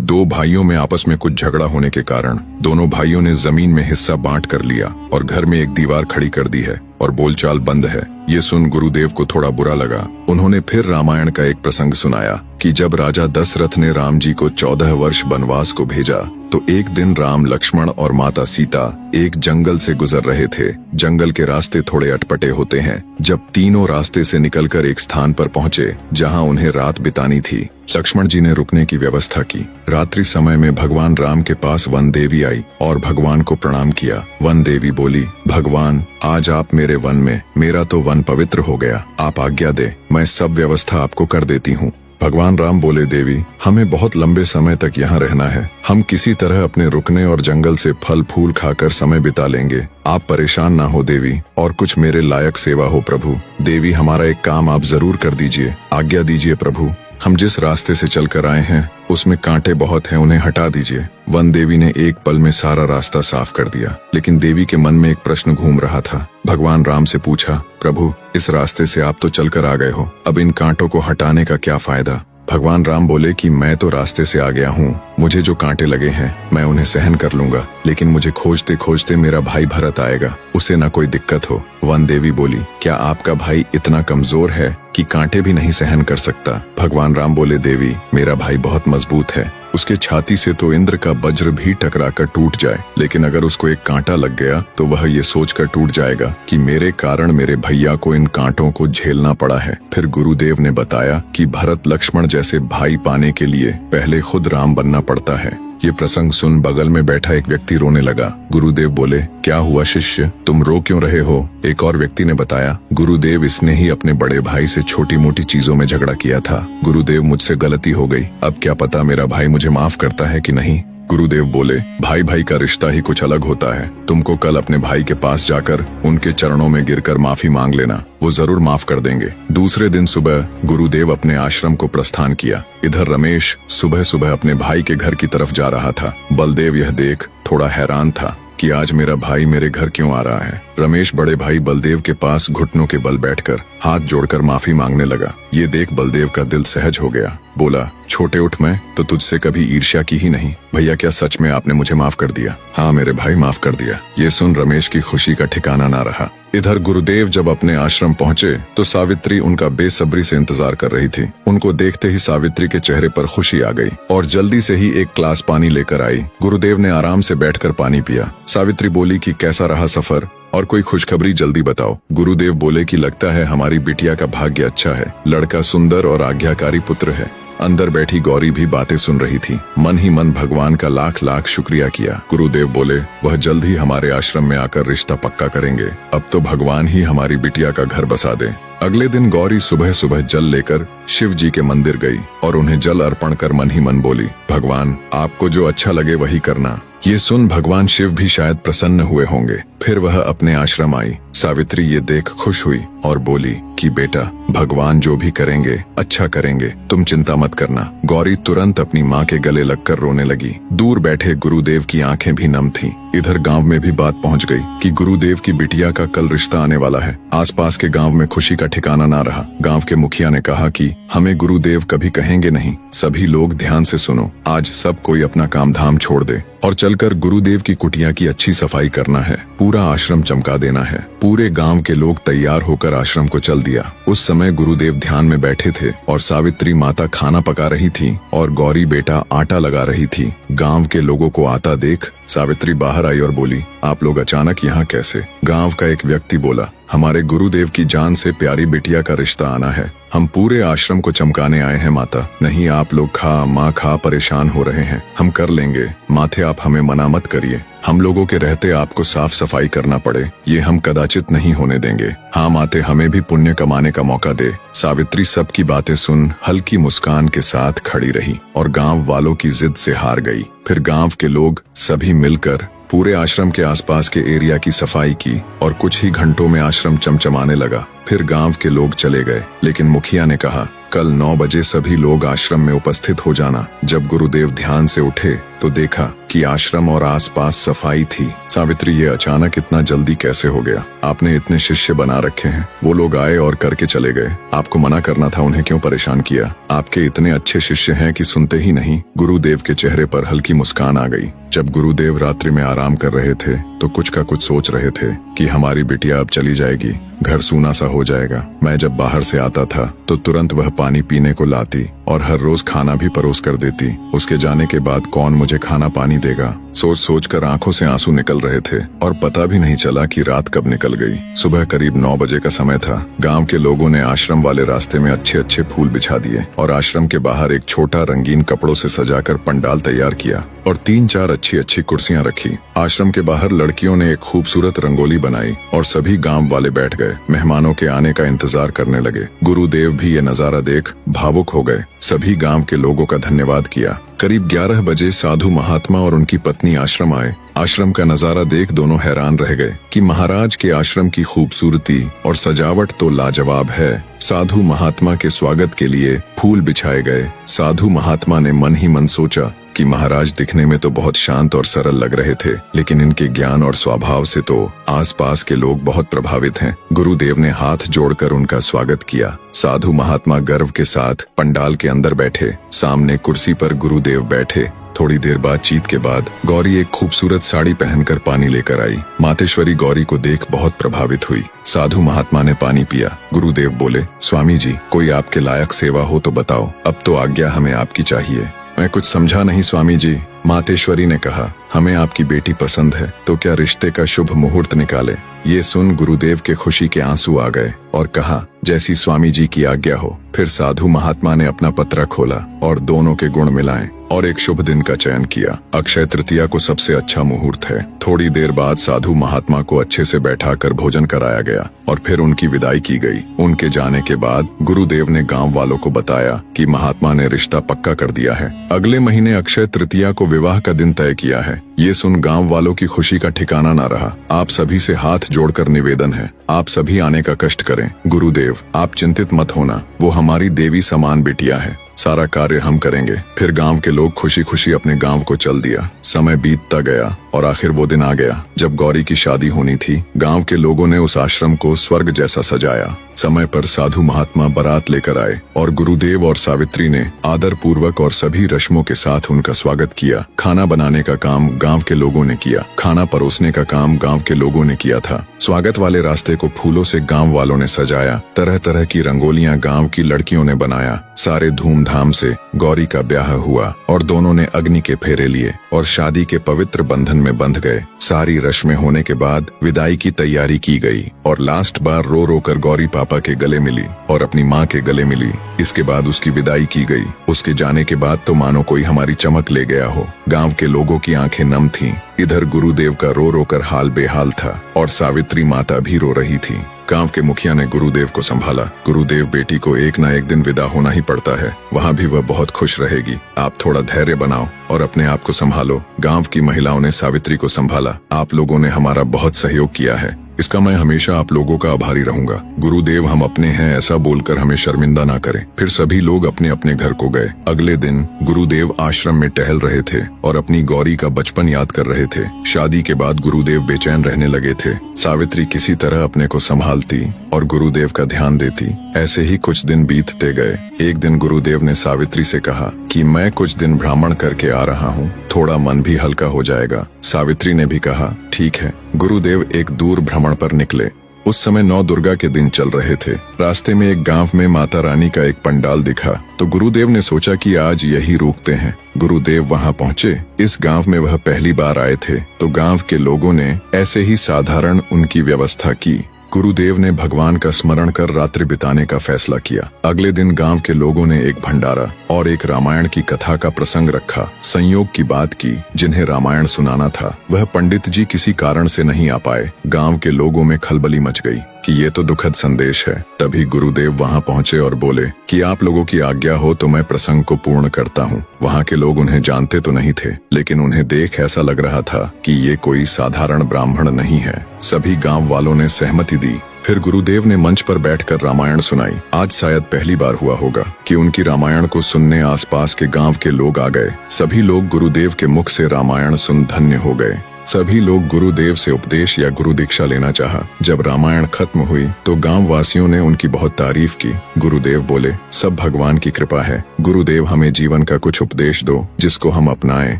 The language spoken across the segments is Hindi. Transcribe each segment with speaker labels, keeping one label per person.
Speaker 1: दो भाइयों में आपस में कुछ झगड़ा होने के कारण दोनों भाइयों ने जमीन में हिस्सा बांट कर लिया और घर में एक दीवार खड़ी कर दी है और बोलचाल बंद है। ये सुन गुरुदेव को थोड़ा बुरा लगा। उन्होंने फिर रामायण का एक प्रसंग सुनाया कि जब राजा दशरथ ने राम जी को 14 वर्ष वनवास को भेजा तो एक दिन राम, लक्ष्मण और माता सीता एक जंगल से गुजर रहे थे। जंगल के रास्ते थोड़े अटपटे होते हैं। जब तीनों रास्ते से निकलकर एक स्थान पर पहुंचे जहां उन्हें रात बितानी थी, लक्ष्मण जी ने रुकने की व्यवस्था की। रात्रि समय में भगवान राम के पास वन देवी आई और भगवान को प्रणाम किया। वन देवी बोली, भगवान, आज आप मेरे वन में, मेरा तो वन पवित्र हो गया, आप आज्ञा दे, मैं सब व्यवस्था आपको कर देती हूँ। भगवान राम बोले, देवी, हमें बहुत लंबे समय तक यहाँ रहना है। हम किसी तरह अपने रुकने और जंगल से फल फूल खाकर समय बिता लेंगे। आप परेशान ना हो देवी, और कुछ मेरे लायक सेवा हो प्रभु। देवी, हमारा एक काम आप जरूर कर दीजिए, आज्ञा दीजिए प्रभु। हम जिस रास्ते से चलकर आए हैं उसमें कांटे बहुत हैं, उन्हें हटा दीजिए। वन देवी ने एक पल में सारा रास्ता साफ कर दिया, लेकिन देवी के मन में एक प्रश्न घूम रहा था। भगवान राम से पूछा, प्रभु, इस रास्ते से आप तो चलकर आ गए हो, अब इन कांटों को हटाने का क्या फायदा? भगवान राम बोले कि मैं तो रास्ते से आ गया हूँ, मुझे जो कांटे लगे हैं मैं उन्हें सहन कर लूंगा, लेकिन मुझे खोजते खोजते मेरा भाई भरत आएगा, उसे ना कोई दिक्कत हो। वन देवी बोली, क्या आपका भाई इतना कमजोर है कि कांटे भी नहीं सहन कर सकता? भगवान राम बोले, देवी, मेरा भाई बहुत मजबूत है, उसके छाती से तो इंद्र का वज्र भी टकराकर टूट जाए, लेकिन अगर उसको एक कांटा लग गया तो वह ये सोचकर टूट जाएगा कि मेरे कारण मेरे भैया को इन कांटों को झेलना पड़ा है। फिर गुरुदेव ने बताया कि भरत लक्ष्मण जैसे भाई पाने के लिए पहले खुद राम बनना पड़ता है। ये प्रसंग सुन बगल में बैठा एक व्यक्ति रोने लगा। गुरुदेव बोले, क्या हुआ शिष्य, तुम रो क्यों रहे हो? एक और व्यक्ति ने बताया, गुरुदेव, इसने ही अपने बड़े भाई से छोटी मोटी चीजों में झगड़ा किया था। गुरुदेव, मुझसे गलती हो गई, अब क्या पता मेरा भाई मुझे माफ करता है कि नहीं। गुरुदेव बोले, भाई भाई का रिश्ता ही कुछ अलग होता है। तुमको कल अपने भाई के पास जाकर उनके चरणों में गिरकर माफी मांग लेना, वो जरूर माफ कर देंगे। दूसरे दिन सुबह गुरुदेव अपने आश्रम को प्रस्थान किया। इधर रमेश सुबह सुबह अपने भाई के घर की तरफ जा रहा था। बलदेव यह देख थोड़ा हैरान था कि आज मेरा भाई मेरे घर क्यों आ रहा है। रमेश बड़े भाई बलदेव के पास घुटनों के बल बैठकर हाथ जोड़कर माफी मांगने लगा। ये देख बलदेव का दिल सहज हो गया। बोला, छोटे उठ, मैं तो तुझसे कभी ईर्ष्या की ही नहीं। भैया, क्या सच में आपने मुझे माफ कर दिया? हाँ मेरे भाई, माफ कर दिया। ये सुन रमेश की खुशी का ठिकाना ना रहा। इधर गुरुदेव जब अपने आश्रम पहुंचे तो सावित्री उनका बेसब्री से इंतजार कर रही थी। उनको देखते ही सावित्री के चेहरे पर खुशी आ गई और जल्दी से ही एक ग्लास पानी लेकर आई। गुरुदेव ने आराम से बैठकर पानी पिया। सावित्री बोली कि कैसा रहा सफर और कोई खुशखबरी जल्दी बताओ। गुरुदेव बोले कि लगता है हमारी बिटिया का भाग्य अच्छा है, लड़का सुंदर और आज्ञाकारी पुत्र है। अंदर बैठी गौरी भी बातें सुन रही थी। मन ही मन भगवान का लाख लाख शुक्रिया किया। गुरुदेव बोले, वह जल्द ही हमारे आश्रम में आकर रिश्ता पक्का करेंगे। अब तो भगवान ही हमारी बिटिया का घर बसा दे। अगले दिन गौरी सुबह सुबह जल लेकर शिव जी के मंदिर गई और उन्हें जल अर्पण कर मन ही मन बोली, भगवान, आपको जो अच्छा लगे वही करना। ये सुन भगवान शिव भी शायद प्रसन्न हुए होंगे। फिर वह अपने आश्रम आई। सावित्री ये देख खुश हुई और बोली कि बेटा, भगवान जो भी करेंगे अच्छा करेंगे, तुम चिंता मत करना। गौरी तुरंत अपनी माँ के गले लगकर रोने लगी। दूर बैठे गुरुदेव की आंखें भी नम थीं। इधर गांव में भी बात पहुंच गई कि गुरुदेव की बिटिया का कल रिश्ता आने वाला है। आसपास के गांव में खुशी का ठिकाना ना रहा। गांव के मुखिया ने कहा कि हमें गुरुदेव कभी कहेंगे नहीं, सभी लोग ध्यान से सुनो, आज सब कोई अपना काम धाम छोड़ दे और चलकर गुरुदेव की कुटिया की अच्छी सफाई करना है, पूरा आश्रम चमका देना है। पूरे गांव के लोग तैयार होकर आश्रम को चल दिया। उस समय गुरुदेव ध्यान में बैठे थे और सावित्री माता खाना पका रही थी और गौरी बेटा आटा लगा रही थी। गांव के लोगों को आता देख सावित्री बाहर आई और बोली, आप लोग अचानक यहाँ कैसे? गांव का एक व्यक्ति बोला, हमारे गुरुदेव की जान से प्यारी बिटिया का रिश्ता आना है, हम पूरे आश्रम को चमकाने आए हैं माता। नहीं, आप लोग खा माँ खा परेशान हो रहे हैं, हम कर लेंगे माथे, आप हमें मना मत करिए। हम लोगों के रहते आपको साफ सफाई करना पड़े, ये हम कदाचित नहीं होने देंगे। हाँ माते, हमें भी पुण्य कमाने का मौका दे। सावित्री सबकी बातें सुन हल्की मुस्कान के साथ खड़ी रही और गांव वालों की जिद से हार गई। फिर गांव के लोग सभी मिलकर पूरे आश्रम के आसपास के एरिया की सफाई की और कुछ ही घंटों में आश्रम चमचमाने लगा। फिर गांव के लोग चले गए, लेकिन मुखिया ने कहा कल 9 बजे सभी लोग आश्रम में उपस्थित हो जाना। जब गुरुदेव ध्यान से उठे तो देखा कि आश्रम और आसपास सफाई थी। सावित्री, ये अचानक इतना जल्दी कैसे हो गया? आपने इतने शिष्य बना रखे हैं। वो लोग आए और करके चले गए। आपको मना करना था, उन्हें क्यों परेशान किया? आपके इतने अच्छे शिष्य हैं कि सुनते ही नहीं। गुरुदेव के चेहरे पर हल्की मुस्कान आ गई। जब गुरुदेव रात्रि में आराम कर रहे थे तो कुछ का कुछ सोच रहे थे कि हमारी बिटिया अब चली जाएगी, घर सूना सा हो जाएगा। मैं जब बाहर से आता था तो तुरंत वह पानी पीने को लाती और हर रोज खाना भी परोस कर देती। उसके जाने के बाद कौन मुझे खाना पानी देगा? सोच सोच कर आंखों से आंसू निकल रहे थे और पता भी नहीं चला कि रात कब निकल गई। सुबह करीब 9 बजे का समय था। गांव के लोगों ने आश्रम वाले रास्ते में अच्छे अच्छे फूल बिछा दिए और आश्रम के बाहर एक छोटा रंगीन कपड़ों से सजाकर पंडाल तैयार किया और 3-4 अच्छी अच्छी कुर्सियां रखी। आश्रम के बाहर लड़कियों ने एक खूबसूरत रंगोली बनाई और सभी गांव वाले बैठ गए। मेहमानों के आने का इंतजार करने लगे। गुरुदेव भी ये नजारा देख भावुक हो गए। सभी गांव के लोगों का धन्यवाद किया। करीब 11 बजे साधु महात्मा और उनकी पत्नी आश्रम आए। आश्रम का नजारा देख दोनों हैरान रह गए कि महाराज के आश्रम की खूबसूरती और सजावट तो लाजवाब है। साधु महात्मा के स्वागत के लिए फूल बिछाए गए। साधु महात्मा ने मन ही मन सोचा कि महाराज दिखने में तो बहुत शांत और सरल लग रहे थे, लेकिन इनके ज्ञान और स्वभाव से तो आसपास के लोग बहुत प्रभावित हैं। गुरुदेव ने हाथ जोड़कर उनका स्वागत किया। साधु महात्मा गर्व के साथ पंडाल के अंदर बैठे। सामने कुर्सी पर गुरुदेव बैठे। थोड़ी देर बातचीत के बाद गौरी एक खूबसूरत साड़ी पहनकर पानी लेकर आई। मातेश्वरी गौरी को देख बहुत प्रभावित हुई। साधु महात्मा ने पानी पिया। गुरुदेव बोले, स्वामी जी, कोई आपके लायक सेवा हो तो बताओ, अब तो आज्ञा हमें आपकी चाहिए। मैं कुछ समझा नहीं स्वामी जी। मातेश्वरी ने कहा, हमें आपकी बेटी पसंद है तो क्या रिश्ते का शुभ मुहूर्त निकाले। ये सुन गुरुदेव के खुशी के आंसू आ गए और कहा, जैसी स्वामी जी की आज्ञा हो। फिर साधु महात्मा ने अपना पत्रा खोला और दोनों के गुण मिलाए और एक शुभ दिन का चयन किया। अक्षय तृतीया को सबसे अच्छा मुहूर्त है। थोड़ी देर बाद साधु महात्मा को अच्छे से बैठाकर भोजन कराया गया और फिर उनकी विदाई की गई। उनके जाने के बाद गुरुदेव ने गांव वालों को बताया कि महात्मा ने रिश्ता पक्का कर दिया है। अगले महीने अक्षय तृतीया को विवाह का दिन तय किया है। ये सुन गांव वालों की खुशी का ठिकाना न रहा। आप सभी से हाथ जोड़कर निवेदन है, आप सभी आने का कष्ट करें। गुरुदेव, आप चिंतित मत होना, वो हमारी देवी समान बिटिया है। सारा कार्य हम करेंगे। फिर गांव के लोग खुशी खुशी अपने गांव को चल दिया। समय बीतता गया और आखिर वो दिन आ गया जब गौरी की शादी होनी थी। गांव के लोगों ने उस आश्रम को स्वर्ग जैसा सजाया। समय पर साधु महात्मा बारात लेकर आए और गुरुदेव और सावित्री ने आदर पूर्वक और सभी रस्मों के साथ उनका स्वागत किया। खाना बनाने का काम गांव के लोगों ने किया। खाना परोसने का काम गांव के लोगों ने किया था। स्वागत वाले रास्ते को फूलों से गांव वालों ने सजाया। तरह तरह की रंगोलियां गांव की लड़कियों ने बनाया। सारे धूमधाम से गौरी का ब्याह हुआ और दोनों ने अग्नि के फेरे लिए और शादी के पवित्र बंधन में बंध गए। सारी रस्में होने के बाद विदाई की तैयारी की गई और लास्ट बार रो रो कर गौरी पापा के गले मिली और अपनी माँ के गले मिली। इसके बाद उसकी विदाई की गई। उसके जाने के बाद तो मानो कोई हमारी चमक ले गया हो। गांव के लोगों की आंखें नम थीं। इधर गुरुदेव का रो रो कर हाल बेहाल था और सावित्री माता भी रो रही थी। गांव के मुखिया ने गुरुदेव को संभाला। गुरुदेव, बेटी को एक ना एक दिन विदा होना ही पड़ता है, वहाँ भी वह बहुत खुश रहेगी। आप थोड़ा धैर्य बनाओ और अपने आप को संभालो। गांव की महिलाओं ने सावित्री को संभाला। आप लोगों ने हमारा बहुत सहयोग किया है, इसका मैं हमेशा आप लोगों का आभारी रहूंगा। गुरुदेव, हम अपने हैं ऐसा बोलकर हमें शर्मिंदा ना करें। फिर सभी लोग अपने अपने घर को गए। अगले दिन गुरुदेव आश्रम में टहल रहे थे और अपनी गौरी का बचपन याद कर रहे थे। शादी के बाद गुरुदेव बेचैन रहने लगे थे। सावित्री किसी तरह अपने को संभालती और गुरुदेव का ध्यान देती। ऐसे ही कुछ दिन बीतते गए। एक दिन गुरुदेव ने सावित्री से कहा कि मैं कुछ दिन भ्रमण करके आ रहा हूँ, थोड़ा मन भी हल्का हो जाएगा। सावित्री ने भी कहा, ठीक है। गुरुदेव एक दूर भ्रमण पर निकले। उस समय 9 दुर्गा के दिन चल रहे थे। रास्ते में एक गांव में माता रानी का एक पंडाल दिखा तो गुरुदेव ने सोचा कि आज यही रुकते हैं। गुरुदेव वहां पहुंचे। इस गांव में वह पहली बार आए थे तो गांव के लोगों ने ऐसे ही साधारण उनकी व्यवस्था की। गुरुदेव ने भगवान का स्मरण कर रात्रि बिताने का फैसला किया। अगले दिन गांव के लोगों ने एक भंडारा और एक रामायण की कथा का प्रसंग रखा। संयोग की बात की, जिन्हें रामायण सुनाना था वह पंडित जी किसी कारण से नहीं आ पाए। गांव के लोगों में खलबली मच गई कि ये तो दुखद संदेश है। तभी गुरुदेव वहां पहुंचे और बोले कि आप लोगों की आज्ञा हो तो मैं प्रसंग को पूर्ण करता हूं। वहां के लोग उन्हें जानते तो नहीं थे, लेकिन उन्हें देख ऐसा लग रहा था कि ये कोई साधारण ब्राह्मण नहीं है। सभी गांव वालों ने सहमति दी फिर गुरुदेव ने मंच पर बैठकर रामायण सुनाई। आज शायद पहली बार हुआ होगा कि उनकी रामायण को सुनने आसपास के गांव के लोग आ गए। सभी लोग गुरुदेव के मुख से रामायण सुन धन्य हो गए। सभी लोग गुरुदेव से उपदेश या गुरु दीक्षा लेना चाहा। जब रामायण खत्म हुई तो गांव वासियों ने उनकी बहुत तारीफ की। गुरुदेव बोले, सब भगवान की कृपा है। गुरुदेव हमें जीवन का कुछ उपदेश दो जिसको हम अपनाएं।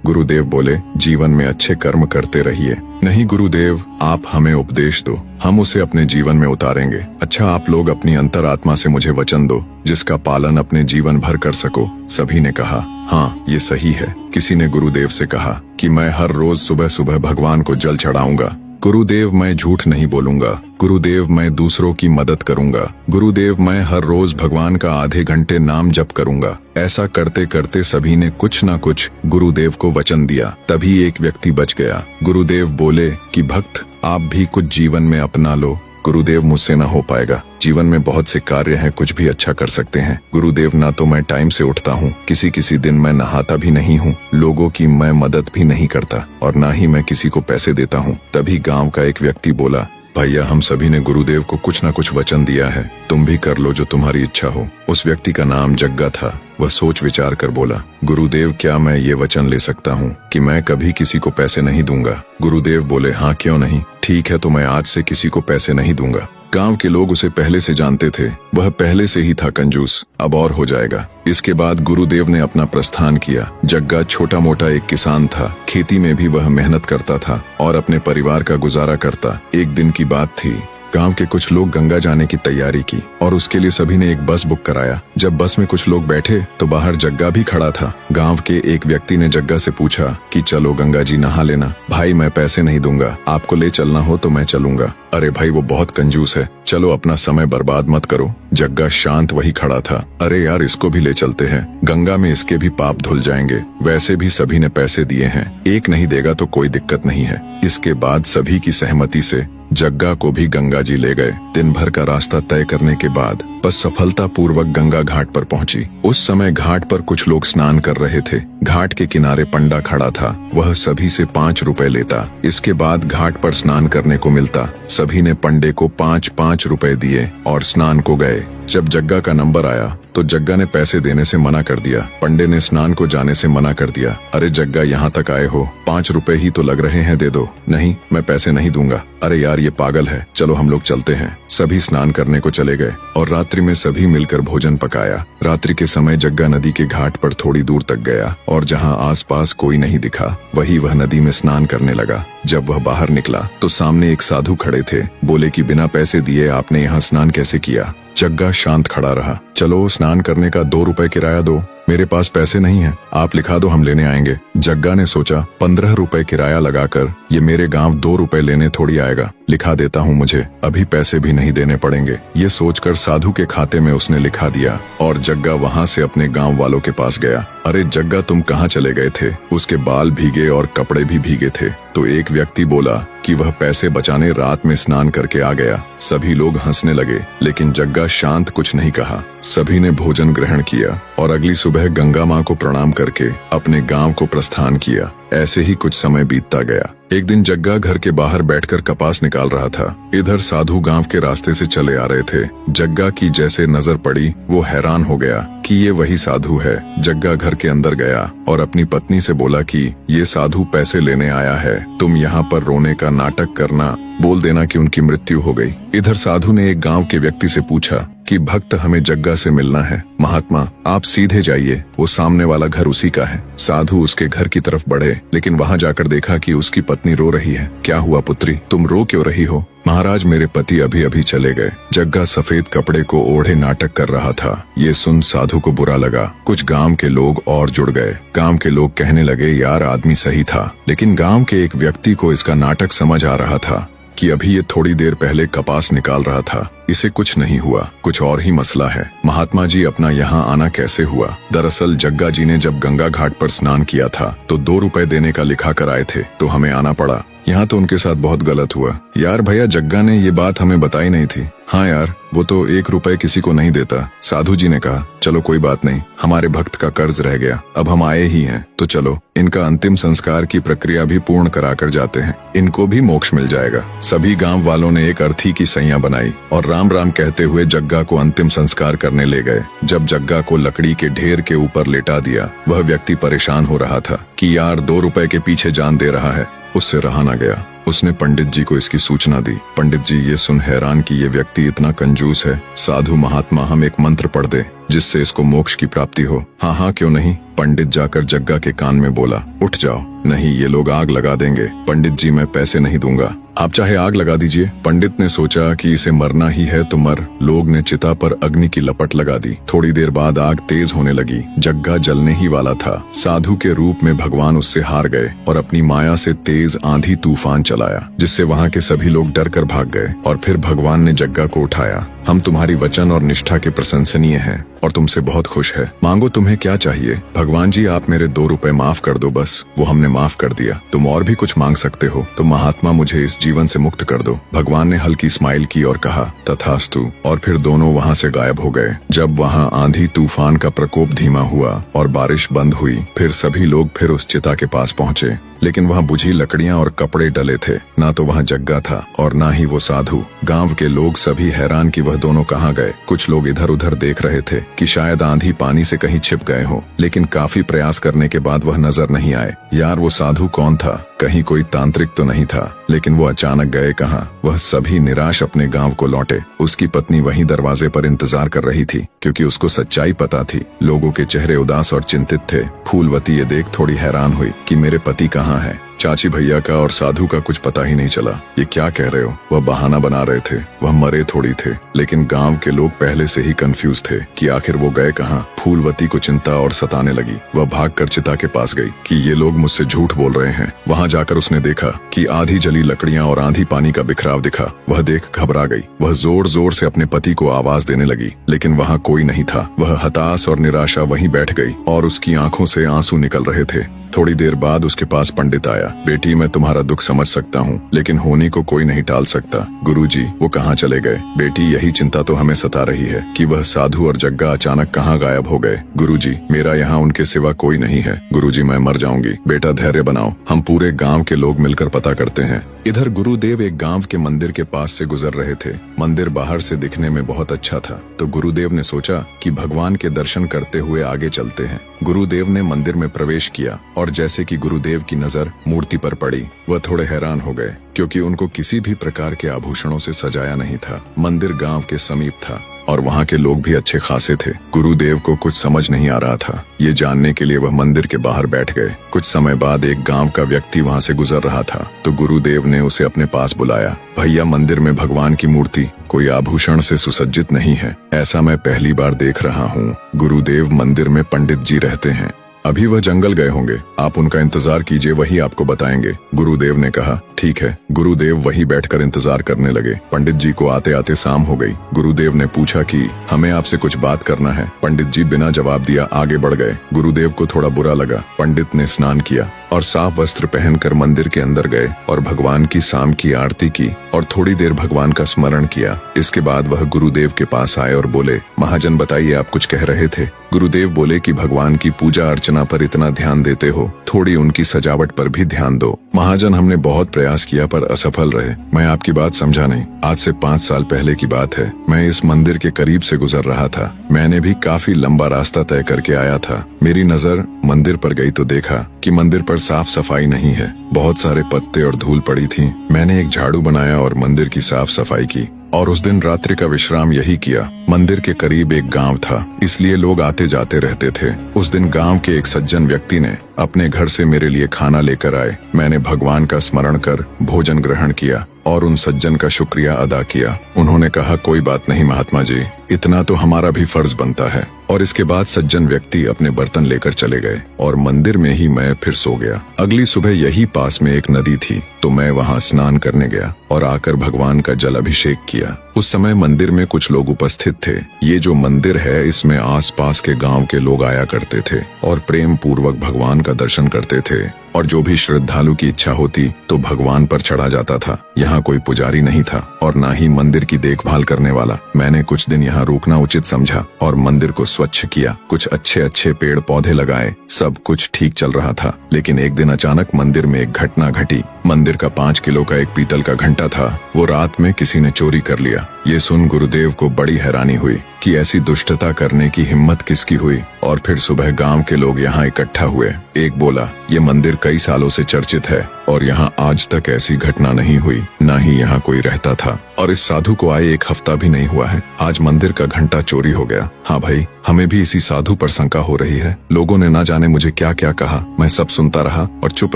Speaker 1: गुरुदेव बोले, जीवन में अच्छे कर्म करते रहिए। नहीं गुरुदेव, आप हमें उपदेश दो, हम उसे अपने जीवन में उतारेंगे। अच्छा, आप लोग अपनी अंतरात्मा से मुझे वचन दो जिसका पालन अपने जीवन भर कर सको। सभी ने कहा, हाँ ये सही है। किसी ने गुरुदेव से कहा कि मैं हर रोज सुबह सुबह भगवान को जल चढ़ाऊंगा। गुरुदेव, मैं झूठ नहीं बोलूंगा। गुरुदेव, मैं दूसरों की मदद करूंगा। गुरुदेव, मैं हर रोज भगवान का आधे घंटे नाम जप करूंगा। ऐसा करते करते सभी ने कुछ न कुछ गुरुदेव को वचन दिया। तभी एक व्यक्ति बच गया। गुरुदेव बोले कि भक्त, आप भी कुछ जीवन में अपना लो। गुरुदेव, मुझसे ना हो पाएगा। जीवन में बहुत से कार्य हैं, कुछ भी अच्छा कर सकते हैं। गुरुदेव, ना तो मैं टाइम से उठता हूँ, किसी दिन मैं नहाता भी नहीं हूँ, लोगों की मैं मदद भी नहीं करता और ना ही मैं किसी को पैसे देता हूँ। तभी गांव का एक व्यक्ति बोला, भैया, हम सभी ने गुरुदेव को कुछ न कुछ वचन दिया है, तुम भी कर लो जो तुम्हारी इच्छा हो। उस व्यक्ति का नाम जग्गा था। वह सोच विचार कर बोला, गुरुदेव, क्या मैं ये वचन ले सकता हूँ कि मैं कभी किसी को पैसे नहीं दूंगा? गुरुदेव बोले, हाँ क्यों नहीं, ठीक है तो मैं आज से किसी को पैसे नहीं दूंगा। गांव के लोग उसे पहले से जानते थे, वह पहले से ही था कंजूस, अब और हो जाएगा। इसके बाद गुरुदेव ने अपना प्रस्थान किया। जग्गा छोटा मोटा एक किसान था, खेती में भी वह मेहनत करता था और अपने परिवार का गुजारा करता। एक दिन की बात थी, गांव के कुछ लोग गंगा जाने की तैयारी की और उसके लिए सभी ने एक बस बुक कराया। जब बस में कुछ लोग बैठे तो बाहर जग्गा भी खड़ा था। गांव के एक व्यक्ति ने जग्गा से पूछा कि चलो गंगा जी नहा लेना। भाई, मैं पैसे नहीं दूंगा, आपको ले चलना हो तो मैं चलूंगा। अरे भाई, वो बहुत कंजूस है, चलो अपना समय बर्बाद मत करो। जग्गा शांत वही खड़ा था। अरे यार, इसको भी ले चलते हैं, गंगा में इसके भी पाप धुल जाएंगे। वैसे भी सभी ने पैसे दिए हैं, एक नहीं देगा तो कोई दिक्कत नहीं है। इसके बाद सभी की सहमति से जग्गा को भी गंगा जी ले गए। दिन भर का रास्ता तय करने के बाद बस सफलता पूर्वक गंगा घाट पर पहुंची। उस समय घाट पर कुछ लोग स्नान कर रहे थे। घाट के किनारे पंडा खड़ा था, वह सभी से 5 रुपए लेता। इसके बाद घाट पर स्नान करने को मिलता। सभी ने पंडे को 5-5 रुपए दिए और स्नान को गए। जब जग्गा का नंबर आया तो जग्गा ने पैसे देने से मना कर दिया। पंडे ने स्नान को जाने से मना कर दिया। अरे जग्गा, यहाँ तक आए हो, 5 रुपए ही तो लग रहे हैं, दे दो। नहीं, मैं पैसे नहीं दूंगा। अरे यार, ये पागल है, चलो हम लोग चलते हैं। सभी स्नान करने को चले गए और रात्रि में सभी मिलकर भोजन पकाया। रात्रि के समय जग्गा नदी के घाट पर थोड़ी दूर तक गया और जहाँ आसपास कोई नहीं दिखा वही वह नदी में स्नान करने लगा। जब वह बाहर निकला तो सामने एक साधु खड़े थे। बोले कि बिना पैसे दिए आपने यहाँ स्नान कैसे किया? जग्गा शांत खड़ा रहा। चलो, स्नान करने का 2 रुपए किराया दो। मेरे पास पैसे नहीं है, आप लिखा दो, हम लेने आएंगे। जग्गा ने सोचा, 15 रुपए किराया लगाकर ये मेरे गांव 2 रुपए लेने थोड़ी आएगा, लिखा देता हूँ, मुझे अभी पैसे भी नहीं देने पड़ेंगे। ये सोचकर साधु के खाते में उसने लिखा दिया और जग्गा वहाँ से अपने गांव वालों के पास गया। अरे जग्गा, तुम कहाँ चले गए थे? उसके बाल भीगे और कपड़े भी भीगे थे। तो एक व्यक्ति बोला कि वह पैसे बचाने रात में स्नान करके आ गया। सभी लोग हंसने लगे, लेकिन जग्गा शांत कुछ नहीं कहा। सभी ने भोजन ग्रहण किया और अगली सुबह गंगा माँ को प्रणाम करके अपने गांव को प्रस्थान किया। ऐसे ही कुछ समय बीतता गया। एक दिन जग्गा घर के बाहर बैठकर कपास निकाल रहा था। इधर साधु गांव के रास्ते से चले आ रहे थे। जग्गा की जैसे नजर पड़ी, वो हैरान हो गया कि ये वही साधु है। जग्गा घर के अंदर गया और अपनी पत्नी से बोला कि ये साधु पैसे लेने आया है, तुम यहाँ पर रोने का नाटक करना, बोल देना कि उनकी मृत्यु हो गई। इधर साधु ने एक गांव के व्यक्ति से पूछा कि भक्त, हमें जग्गा से मिलना है। महात्मा, आप सीधे जाइए, वो सामने वाला घर उसी का है। साधु उसके घर की तरफ बढ़े, लेकिन वहां जाकर देखा कि उसकी पत्नी रो रही है। क्या हुआ पुत्री, तुम रो क्यों रही हो? महाराज, मेरे पति अभी अभी चले गए। जग्गा सफेद कपड़े को ओढ़े नाटक कर रहा था। ये सुन साधु को बुरा लगा। कुछ गांव के लोग और जुड़ गए। गांव के लोग कहने लगे, यार आदमी सही था, लेकिन गांव के एक व्यक्ति को इसका नाटक समझ आ रहा था कि अभी ये थोड़ी देर पहले कपास निकाल रहा था, इसे कुछ नहीं हुआ, कुछ और ही मसला है। महात्मा जी, अपना यहाँ आना कैसे हुआ? दरअसल जग्गा जी ने जब गंगा घाट पर स्नान किया था तो 2 रुपए देने का लिखा कर आए थे, तो हमें आना पड़ा। यहाँ तो उनके साथ बहुत गलत हुआ। यार भैया, जग्गा ने ये बात हमें बताई नहीं थी, हाँ यार, वो तो 1 रुपए किसी को नहीं देता। साधु जी ने कहा, चलो कोई बात नहीं, हमारे भक्त का कर्ज रह गया, अब हम आए ही हैं तो चलो इनका अंतिम संस्कार की प्रक्रिया भी पूर्ण कराकर जाते हैं, इनको भी मोक्ष मिल जाएगा। सभी गांव वालों ने एक अर्थी की सैया बनाई और राम राम कहते हुए जग्गा को अंतिम संस्कार करने ले गए। जब जग्गा को लकड़ी के ढेर के ऊपर लेटा दिया, वह व्यक्ति परेशान हो रहा था कि यार 2 रुपए के पीछे जान दे रहा है, उससे रहा न गया। उसने पंडित जी को इसकी सूचना दी। पंडित जी ये सुन हैरान कि ये व्यक्ति इतना कंजूस है। साधु महात्मा, हम एक मंत्र पढ़ दे जिससे इसको मोक्ष की प्राप्ति हो। हाँ हाँ क्यों नहीं। पंडित जाकर जग्गा के कान में बोला, उठ जाओ, नहीं ये लोग आग लगा देंगे। पंडित जी मैं पैसे नहीं दूंगा, आप चाहे आग लगा दीजिए। पंडित ने सोचा कि इसे मरना ही है तो मर। लोग ने चिता पर अग्नि की लपट लगा दी। थोड़ी देर बाद आग तेज होने लगी। जग्गा जलने ही वाला था। साधु के रूप में भगवान उससे हार गए और अपनी माया से तेज आंधी तूफान चलाया, जिससे वहाँ के सभी लोग डर कर भाग गए। और फिर भगवान ने जग्गा को उठाया। हम तुम्हारी वचन और निष्ठा के प्रशंसनीय हैं और तुमसे बहुत खुश है। मांगो तुम्हें क्या चाहिए। भगवान जी आप मेरे 2 रुपए माफ कर दो बस। वो हमने माफ कर दिया। तुम और भी कुछ मांग सकते हो तो महात्मा मुझे इस जीवन से मुक्त कर दो। भगवान ने हल्की स्माइल की और कहा, तथास्तु। और फिर दोनों वहाँ से गायब हो गए। जब वहाँ आंधी तूफान का प्रकोप धीमा हुआ और बारिश बंद हुई, फिर सभी लोग फिर उस चिता के पास पहुँचे, लेकिन वहाँ बुझी लकड़ियां और कपड़े डले थे। ना तो वहाँ जग्गा था और ना ही वो साधु। गांव के लोग सभी हैरान कि वह दोनों कहाँ गए। कुछ लोग इधर उधर देख रहे थे कि शायद आंधी पानी से कहीं छिप गए हो, लेकिन काफी प्रयास करने के बाद वह नजर नहीं आए। यार वो साधु कौन था? कहीं कोई तांत्रिक तो नहीं था, लेकिन वो अचानक गए कहाँ? वह सभी निराश अपने गांव को लौटे। उसकी पत्नी वहीं दरवाजे पर इंतजार कर रही थी, क्योंकि उसको सच्चाई पता थी। लोगों के चेहरे उदास और चिंतित थे। फूलवती ये देख थोड़ी हैरान हुई कि मेरे पति कहाँ है। चाची भैया का और साधु का कुछ पता ही नहीं चला। ये क्या कह रहे हो? वह बहाना बना रहे थे, वह मरे थोड़ी थे। लेकिन गांव के लोग पहले से ही कंफ्यूज थे कि आखिर वो गए कहाँ। फूलवती को चिंता और सताने लगी। वह भागकर चिता के पास गई कि ये लोग मुझसे झूठ बोल रहे हैं। वहाँ जाकर उसने देखा कि आधी जली लकड़ियां और आंधी पानी का बिखराव दिखा। वह देख घबरा गई। वह जोर जोर से अपने पति को आवाज देने लगी, लेकिन वहाँ कोई नहीं था। वह हताश और निराशा वहीं बैठ गई और उसकी आंखों से आंसू निकल रहे थे। थोड़ी देर बाद उसके पास पंडित आया। बेटी मैं तुम्हारा दुख समझ सकता हूँ, लेकिन होनी को कोई नहीं टाल सकता। गुरुजी वो कहाँ चले गए? बेटी यही चिंता तो हमें सता रही है कि वह साधु और जग्गा अचानक कहाँ गायब हो गए। गुरुजी मेरा यहाँ उनके सिवा कोई नहीं है। गुरुजी मैं मर जाऊंगी। बेटा धैर्य बनाओ, हम पूरे गाँव के लोग मिलकर पता करते हैं। इधर गुरुदेव एक गांव के मंदिर के पास से गुजर रहे थे। मंदिर बाहर से दिखने में बहुत अच्छा था, तो गुरुदेव ने सोचा कि भगवान के दर्शन करते हुए आगे चलते हैं। गुरुदेव ने मंदिर में प्रवेश किया और जैसे कि गुरुदेव की नजर मूर्ति पर पड़ी, वह थोड़े हैरान हो गए, क्योंकि उनको किसी भी प्रकार के आभूषणों से सजाया नहीं था। मंदिर गांव के समीप था और वहाँ के लोग भी अच्छे खासे थे। गुरुदेव को कुछ समझ नहीं आ रहा था। ये जानने के लिए वह मंदिर के बाहर बैठ गए। कुछ समय बाद एक गांव का व्यक्ति वहाँ से गुजर रहा था, तो गुरुदेव ने उसे अपने पास बुलाया। भैया मंदिर में भगवान की मूर्ति कोई आभूषण से सुसज्जित नहीं है, ऐसा मैं पहली बार देख रहा हूँ। गुरुदेव मंदिर में पंडित जी रहते हैं, अभी वह जंगल गए होंगे, आप उनका इंतजार कीजिए, वही आपको बताएंगे। गुरुदेव ने कहा ठीक है। गुरुदेव वहीं बैठकर इंतजार करने लगे। पंडित जी को आते आते शाम हो गई। गुरुदेव ने पूछा कि हमें आपसे कुछ बात करना है। पंडित जी बिना जवाब दिया आगे बढ़ गए। गुरुदेव को थोड़ा बुरा लगा। पंडित ने स्नान किया और साफ वस्त्र पहनकर मंदिर के अंदर गए और भगवान की शाम की आरती की और थोड़ी देर भगवान का स्मरण किया। इसके बाद वह गुरुदेव के पास आए और बोले, महाजन बताइए आप कुछ कह रहे थे। गुरुदेव बोले कि भगवान की पूजा अर्चना पर इतना ध्यान देते हो, थोड़ी उनकी सजावट पर भी ध्यान दो। महाजन हमने बहुत प्रयास किया पर असफल रहे। मैं आपकी बात समझा नहीं। आज से 5 साल पहले की बात है। मैं इस मंदिर के करीब से गुजर रहा था। मैंने भी काफी लंबा रास्ता तय करके आया था। मेरी नजर मंदिर पर गई तो देखा कि मंदिर पर साफ सफाई नहीं है, बहुत सारे पत्ते और धूल पड़ी थी। मैंने एक झाड़ू बनाया और मंदिर की साफ सफाई की और उस दिन रात्रि का विश्राम यही किया। मंदिर के करीब एक गांव था, इसलिए लोग आते जाते रहते थे। उस दिन गांव के एक सज्जन व्यक्ति ने अपने घर से मेरे लिए खाना लेकर आए। मैंने भगवान का स्मरण कर भोजन ग्रहण किया और उन सज्जन का शुक्रिया अदा किया। उन्होंने कहा कोई बात नहीं महात्मा जी, इतना तो हमारा भी फर्ज बनता है। और इसके बाद सज्जन व्यक्ति अपने बर्तन लेकर चले गए और मंदिर में ही मैं फिर सो गया। अगली सुबह यही पास में एक नदी थी, तो मैं वहाँ स्नान करने गया और आकर भगवान का जल अभिषेक किया। उस समय मंदिर में कुछ लोग उपस्थित थे। ये जो मंदिर है इसमें आसपास के गांव के लोग आया करते थे और प्रेम पूर्वक भगवान का दर्शन करते थे। और जो भी श्रद्धालु की इच्छा होती तो भगवान पर चढ़ा जाता था। यहाँ कोई पुजारी नहीं था और ना ही मंदिर की देखभाल करने वाला। मैंने कुछ दिन यहाँ रुकना उचित समझा और मंदिर को स्वच्छ किया, कुछ अच्छे अच्छे पेड़ पौधे लगाए, सब कुछ ठीक चल रहा था। लेकिन एक दिन अचानक मंदिर में एक घटना घटी। मंदिर का 5 किलो का एक पीतल का घंटा था, वो रात में किसी ने चोरी कर लिया। ये सुन गुरुदेव को बड़ी हैरानी हुई कि ऐसी दुष्टता करने की हिम्मत किसकी हुई। और फिर सुबह गांव के लोग यहाँ इकट्ठा हुए। एक बोला, ये मंदिर कई सालों से चर्चित है और यहाँ आज तक ऐसी घटना नहीं हुई, ना ही यहाँ कोई रहता था, और इस साधु को आए 1 हफ्ता भी नहीं हुआ है, आज मंदिर का घंटा चोरी हो गया। हाँ भाई, हमें भी इसी साधु पर शंका हो रही है। लोगों ने ना जाने मुझे क्या क्या कहा, मैं सब सुनता रहा और चुप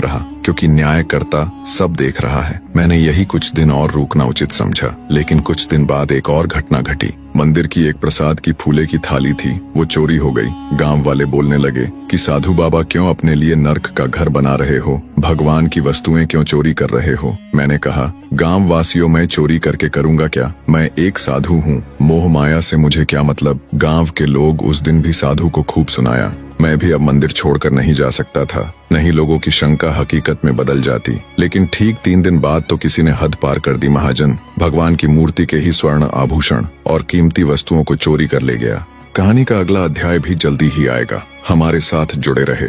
Speaker 1: रहा, क्योंकि न्यायकर्ता सब देख रहा है। मैंने यही कुछ दिन और रुकना उचित समझा। लेकिन कुछ दिन बाद एक और घटना घटी। मंदिर की एक प्रसाद की फूले की थाली थी, वो चोरी हो गई। गांव वाले बोलने लगे कि साधु बाबा क्यों अपने लिए नर्क का घर बना रहे हो, भगवान की वस्तुएं क्यों चोरी कर रहे हो। मैंने कहा, गांव वासियों, मैं चोरी करके करूंगा क्या? मैं एक साधु हूँ, मोह माया से मुझे क्या मतलब। गांव के लोग उस दिन भी साधु को खूब सुनाया। मैं भी अब मंदिर छोड़कर नहीं जा सकता था, नहीं लोगों की शंका हकीकत में बदल जाती। लेकिन ठीक 3 दिन बाद तो किसी ने हद पार कर दी महाजन। भगवान की मूर्ति के ही स्वर्ण आभूषण और कीमती वस्तुओं को चोरी कर ले गया। कहानी का अगला अध्याय भी जल्दी ही आएगा, हमारे साथ जुड़े रहे।